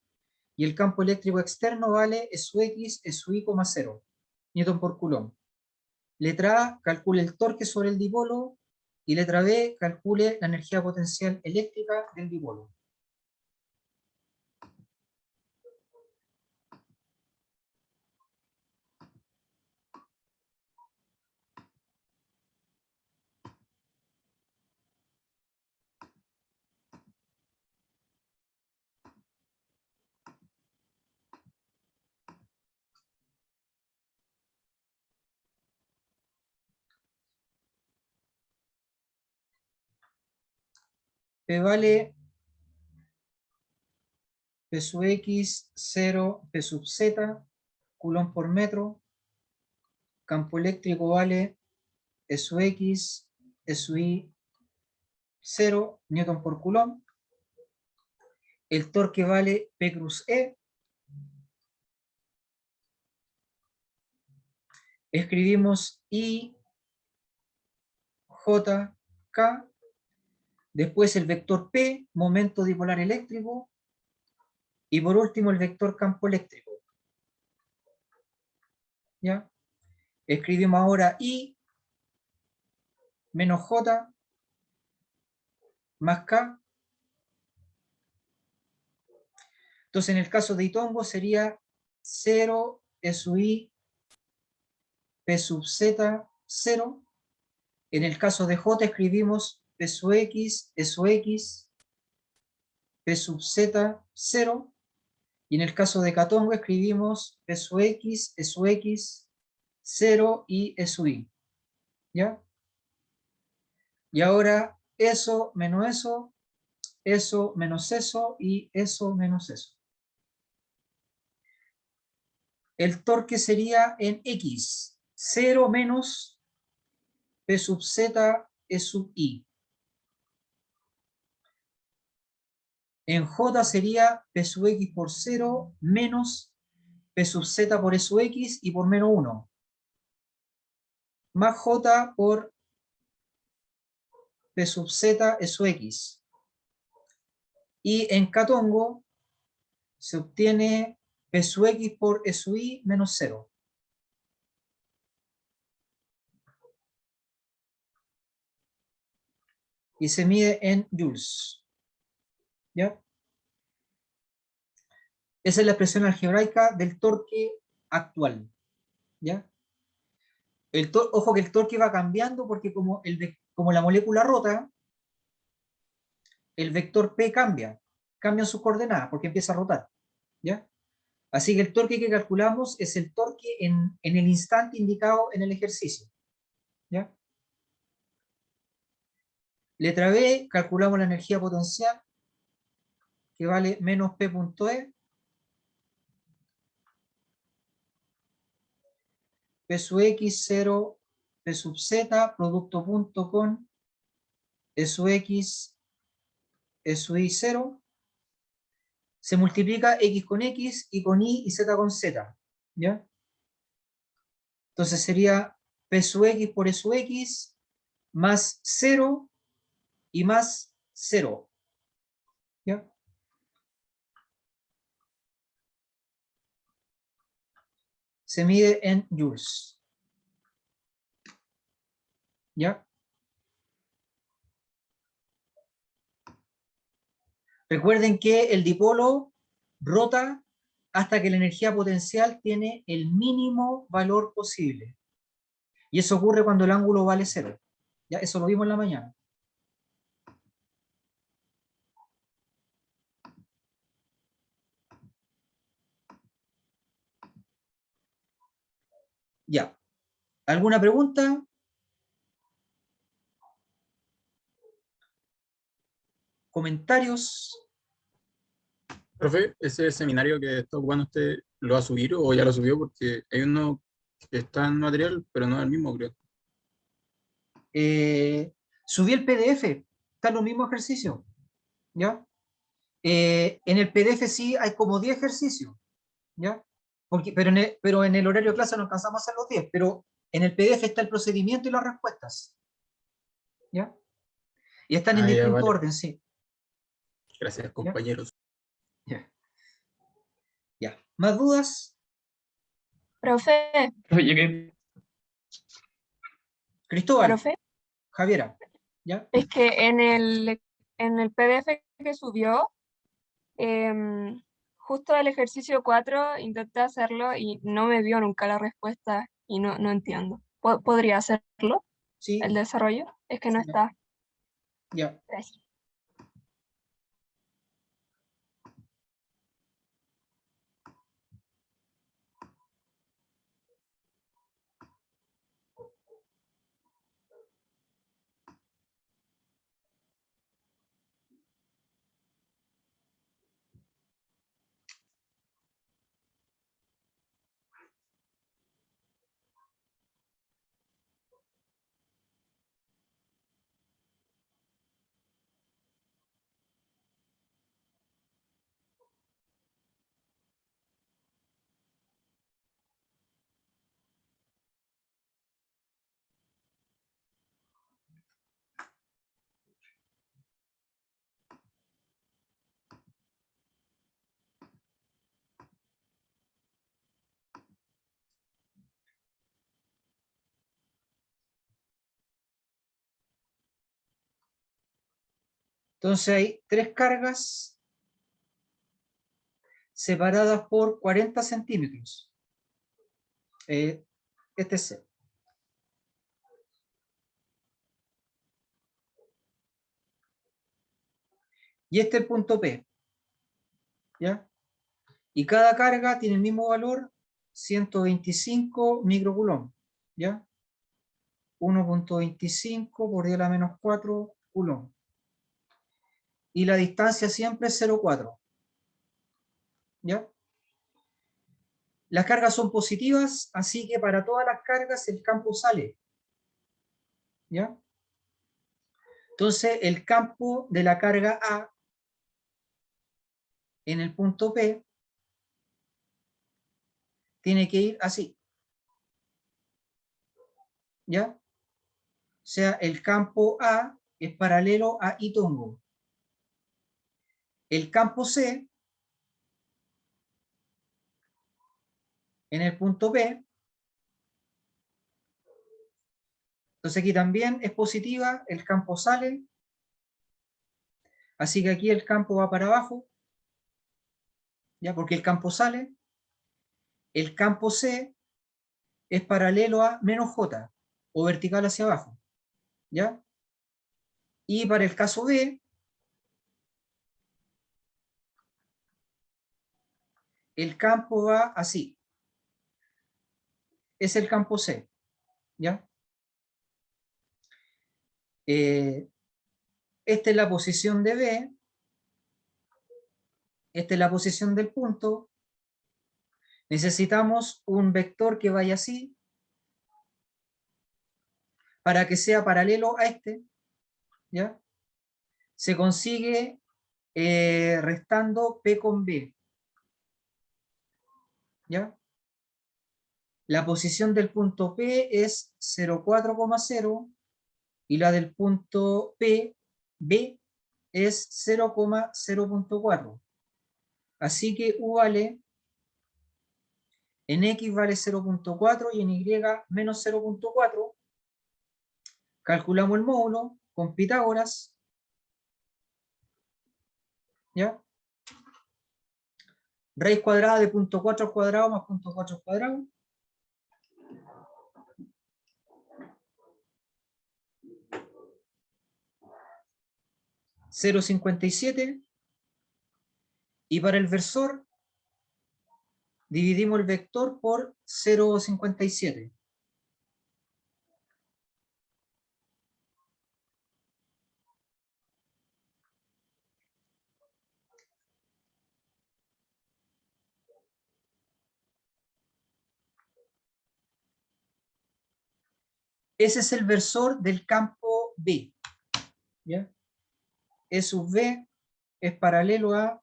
y el campo eléctrico externo vale E sub x, E sub y, 0, newton por coulomb. Letra A, calcule el torque sobre el dipolo, y letra B, calcule la energía potencial eléctrica del dipolo. P vale P sub x, 0, P sub z, coulomb por metro. Campo eléctrico vale E sub x, E sub y, 0, newton por coulomb. El torque vale P cruz E. Escribimos I, J, K. Después el vector P, momento dipolar eléctrico. Y por último el vector campo eléctrico. ¿Ya? Escribimos ahora I menos J más K. Entonces en el caso de Itongo sería 0 E sub I P sub Z 0. En el caso de J escribimos P sub X, E sub X, P sub Z 0. Y en el caso de Catongo escribimos P sub X, E sub X, 0 y E sub I. ¿Ya? Y ahora eso menos eso menos eso y eso menos eso. El torque sería en X, 0 menos P sub Z E sub I. En J sería P sub X por 0 menos P sub Z por E sub X y por menos 1. Más J por P sub Z E sub X. Y en Catongo se obtiene P sub X por E sub I menos 0. Y se mide en joules. ¿Ya? Esa es la expresión algebraica del torque actual. ¿Ya? Ojo que el torque va cambiando porque como la molécula rota, el vector P cambia sus coordenadas porque empieza a rotar. ¿Ya? Así que el torque que calculamos es el torque en el instante indicado en el ejercicio. ¿Ya? Letra B, calculamos la energía potencial, que vale menos P punto E. P sub X 0, P sub Z, producto punto con E sub X, E sub Y 0. Se multiplica X con X y con Y y Z con Z. ¿Ya? Entonces sería P sub X por E sub X más 0 y más 0. ¿Ya? Se mide en joules. ¿Ya? Recuerden que el dipolo rota hasta que la energía potencial tiene el mínimo valor posible. Y eso ocurre cuando el ángulo vale 0. ¿Ya? Eso lo vimos en la mañana. Ya. ¿Alguna pregunta? ¿Comentarios? Profe, ese seminario que está ocupando usted, ¿lo va a subir o ya lo subió? Porque hay uno que está en material, pero no es el mismo, creo. Subí el PDF. Están los mismos ejercicios. ¿Ya? En el PDF sí hay como 10 ejercicios. ¿Ya? Pero en el horario de clase no alcanzamos a hacer los 10, pero en el PDF está el procedimiento y las respuestas. ¿Ya? Y están en Ah, ya, distinto vale. orden, sí. Gracias, compañeros. Ya. Ya. ¿Más dudas? Profe, Oye, que Cristóbal, profe, Javiera. ¿Ya? es que en el PDF que subió, justo el ejercicio 4 intenté hacerlo y no me dio nunca la respuesta y no entiendo. ¿Podría hacerlo? Sí. ¿El desarrollo? Es que no Sí. está. Ya. Gracias. Entonces hay 3 cargas separadas por 40 centímetros. Este es C. Y este es el punto P. ¿Ya? Y cada carga tiene el mismo valor, 125 microcoulomb. ¿Ya? 1.25 por 10 a la menos 4 coulomb. Y la distancia siempre es 0,4. ¿Ya? Las cargas son positivas, así que para todas las cargas el campo sale. ¿Ya? Entonces el campo de la carga A en el punto P tiene que ir así. ¿Ya? O sea, el campo A es paralelo a Itongo. El campo C en el punto P, entonces aquí también es positiva, el campo sale, así que aquí el campo va para abajo, ¿ya? Porque el campo sale. El campo C es paralelo a menos J, o vertical hacia abajo, ¿ya? Y para el caso B, el campo va así. Es el campo C, ¿ya? Esta es la posición de B. Esta es la posición del punto. Necesitamos un vector que vaya así para que sea paralelo a este, ¿ya? Se consigue restando P con B, ¿ya? La posición del punto P es 0,4,0 y la del punto P, B, es 0,0.4. Así que U vale, en X vale 0,4 y en Y menos 0,4. Calculamos el módulo con Pitágoras, ¿ya? Raíz cuadrada de 0,4 al cuadrado más 0,4 al cuadrado. $0,57. Y para el versor, dividimos el vector por 0,57. Ese es el versor del campo B, ¿ya? E sub B es paralelo a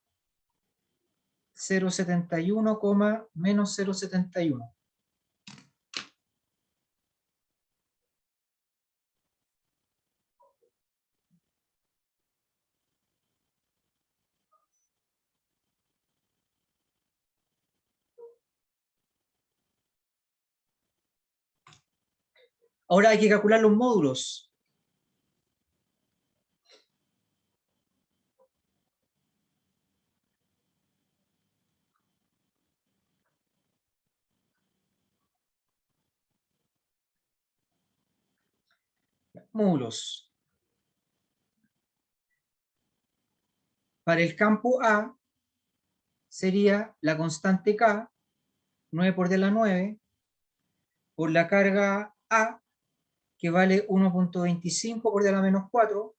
0,71, menos 0,71. Ahora hay que calcular los módulos. Módulos. Para el campo A sería la constante K, 9 por 10 a la 9, por la carga A, que vale 1,25 por 10 a la menos 4,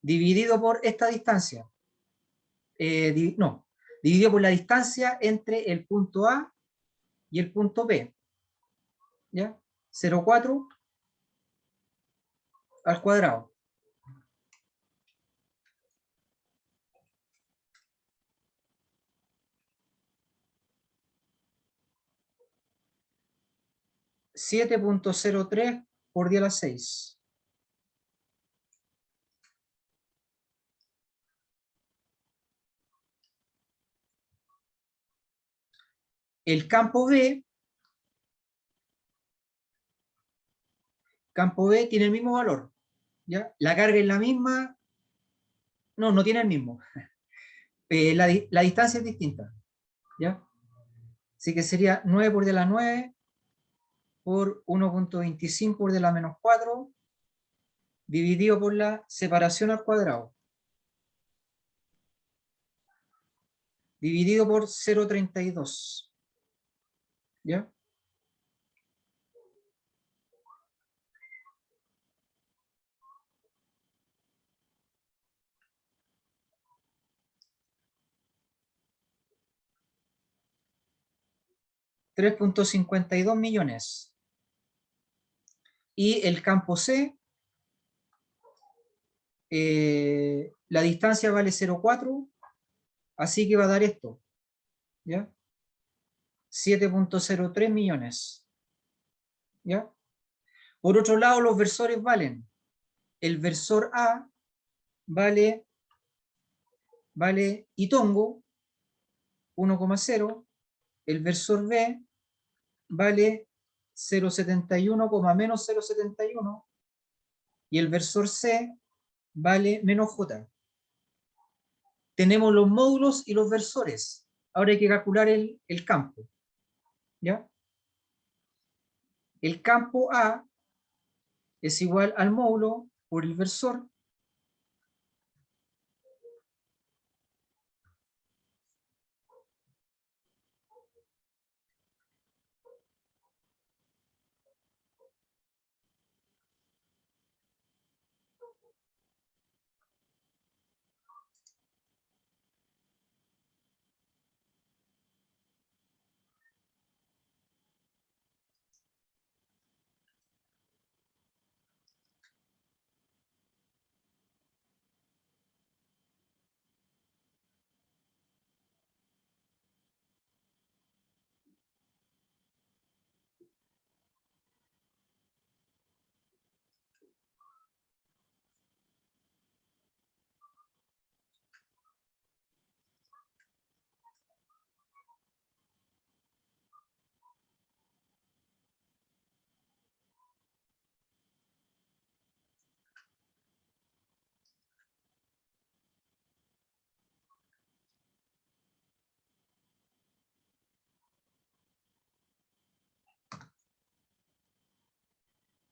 dividido por esta distancia. Dividido por la distancia entre el punto A y el punto B. ¿Ya? 0,4 al cuadrado. $7,03 por 10 a la 6. El campo B tiene el mismo valor, ¿ya? La carga es la misma, no tiene el mismo. La distancia es distinta, ¿ya? Así que sería 9 por 10 a la 9 por 1,25 por 10 a la menos 4 dividido por la separación al cuadrado, dividido por 0,32, ¿ya? $3,52 millones. Y el campo C, la distancia vale 0,4, así que va a dar esto, ¿ya? 7,03 millones, ¿ya? Por otro lado, los versores valen, el versor A vale Itongo, 1,0, el versor B vale 0,71, menos 0,71, y el versor C vale menos J. Tenemos los módulos y los versores. Ahora hay que calcular el campo, ¿ya? El campo A es igual al módulo por el versor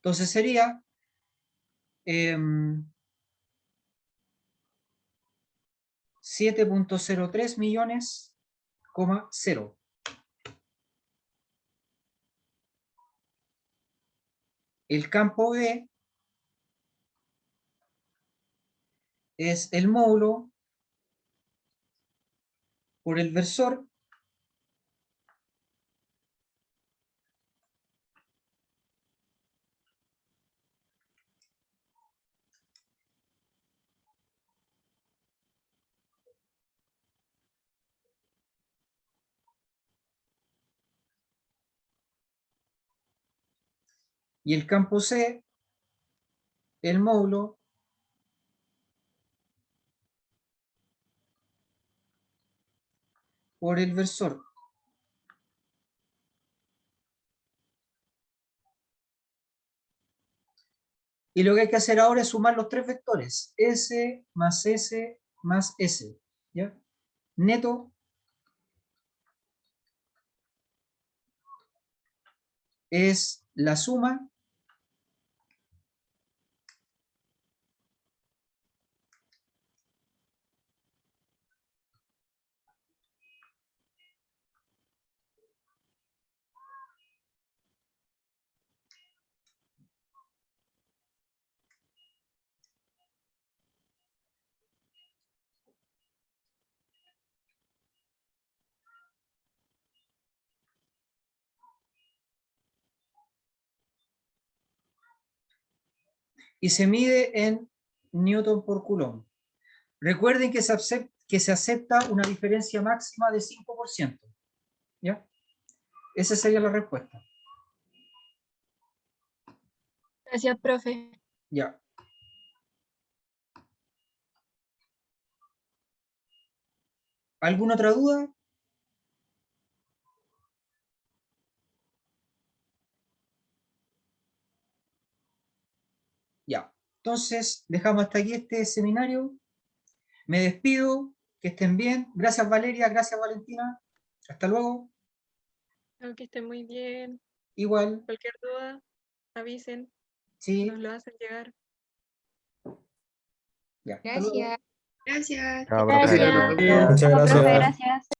Entonces sería 7.03 millones, 0. El campo B es el módulo por el versor y el campo C, el módulo por el versor. Y lo que hay que hacer ahora es sumar los tres vectores, S más S más S, ¿ya? Neto es la suma y se mide en Newton por Coulomb. Recuerden que se acepta una diferencia máxima de 5%. ¿Ya? Esa sería la respuesta. Gracias, profe. Ya. ¿Alguna otra duda? Ya. Entonces, dejamos hasta aquí este seminario. Me despido. Que estén bien. Gracias, Valeria. Gracias, Valentina. Hasta luego. Que estén muy bien. Igual. Cualquier duda, avisen. Sí. Nos lo hacen llegar. Ya. Hasta luego. Gracias. Chao, Gracias. profe. Chao, Muchas profe, gracias. gracias.